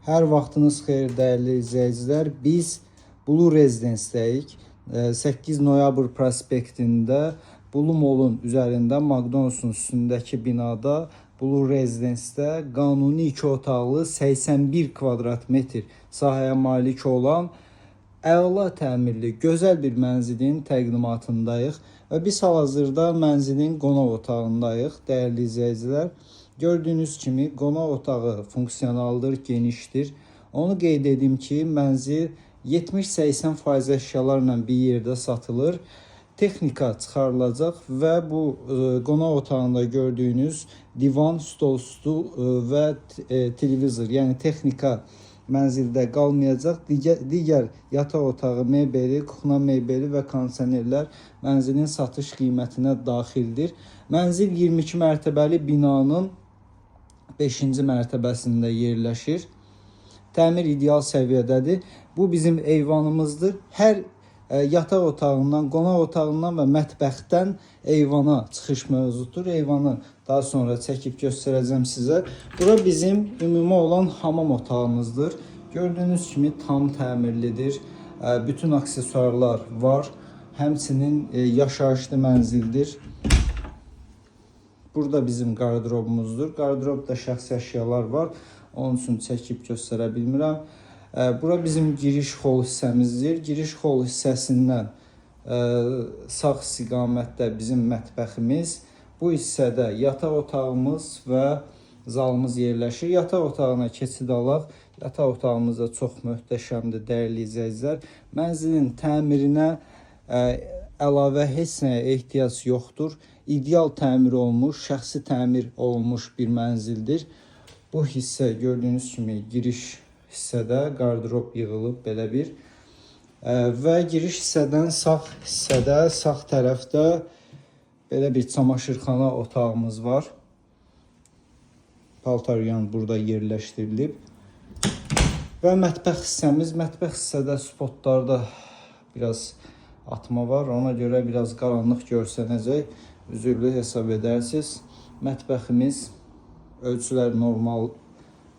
Hər vaxtınız xeyir dəyərli izləyicilər. Biz Blue Residence-dəyik. 8 noyabr prospektində Blue Mall'un üzərində McDonald's-un üstündəki binada Blue Residence-də qanuni 2 otaqlı 81 kvadrat metr sahəyə malik olan əla təmirli, gözəl bir mənzilin təqdimatındayıq və biz hal-hazırda mənzilin qonaq otağındayıq, dəyərli izləyicilər. Gördüyünüz kimi qonaq otağı fonksiyonaldır, genişdir. Onu qeyd edim ki, mənzil 70-80% əşyalarla bir yerdə satılır. Texnika çıxarılacaq və bu qonaq otağında gördüyünüz divan, stol, stul və televizor, yəni texnika mənzildə qalmayacaq. Digər yataq otağı mebeli, kuxna mebeli və kondisionerlər mənzilin satış qiymətinə daxildir. Mənzil 22 mərtəbəli binanın 5-ci mərtəbəsində yerləşir. Təmir ideal səviyyədədir. Bu bizim eyvanımızdır. Hər yataq otağından, qonaq otağından və mətbəxdən eyvana çıxış mövzudur. Eyvanı daha sonra çəkib göstərəcəm sizə. Bura bizim ümumi olan hamam otağımızdır. Gördüyünüz kimi tam təmirlidir. Bütün aksesuarlar var. Həmçinin yaşayışlı mənzildir. Burada bizim qardırobumuzdur. Qardırobda şəxsi əşyalar var. Onun üçün çəkib göstərə bilmirəm. Bura bizim giriş hol hissəmizdir. Giriş hol hissəsindən sağ istiqamətdə bizim mətbəximiz. Bu hissədə yataq otağımız və zalımız yerləşir. Yataq otağına keçid alaq. Yataq otağımız da çox möhtəşəmdir, dəyərli izləyicilər. Mənzilin təmirinə əlavə heç nəyə ehtiyac yoxdur. İdeal təmir olmuş, şəxsi təmir olunmuş bir mənzildir. Bu hissə gördüyünüz kimi giriş hissədə qardırob yığılıb belə bir. Və giriş hissədən sağ hissədə, sağ tərəfdə belə bir çamaşırxana otağımız var. Paltaryan burada yerləşdirilib. Və mətbəx hissəmiz, mətbəx hissədə spotlarda biraz atma var. Ona görə biraz qaranlıq görsənəcək. Üzrlü hesab edərsiniz. Mətbəximiz ölçülər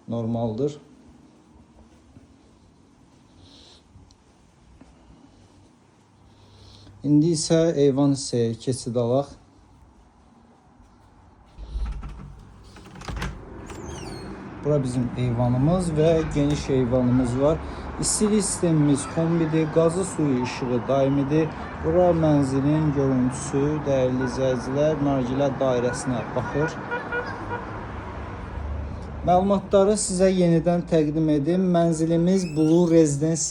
normaldır. İndi isə eyvan hissəyə keçid alaq. Bura bizim eyvanımız və geniş eyvanımız var. İstilik sistemimiz kombidir, qazı suyu işığı daimidir. Bura mənzilin görüntüsü, dəyərli izləyicilər, nargilə dairəsinə baxır. Məlumatları sizə yenidən təqdim edim. Mənzilimiz Blue Residence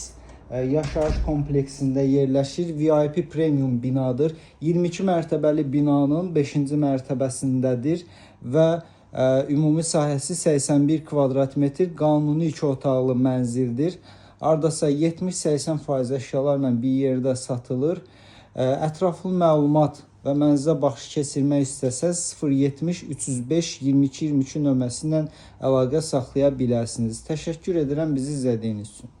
yaşayış kompleksində yerləşir. VIP Premium binadır. 22 mərtəbəli binanın 5-ci mərtəbəsindədir və ümumi sahəsi 81 kvadrat metr, qanuni 2 otaqlı mənzildir. Ardasa 70-80% əşyalarla bir yerdə satılır. Ətraflı məlumat və mənzilə baxış keçirmək istəsəz 070 305 22 22 nömrəsi ilə əlaqə saxlaya bilərsiniz. Təşəkkür edirəm bizi izlədiyiniz üçün.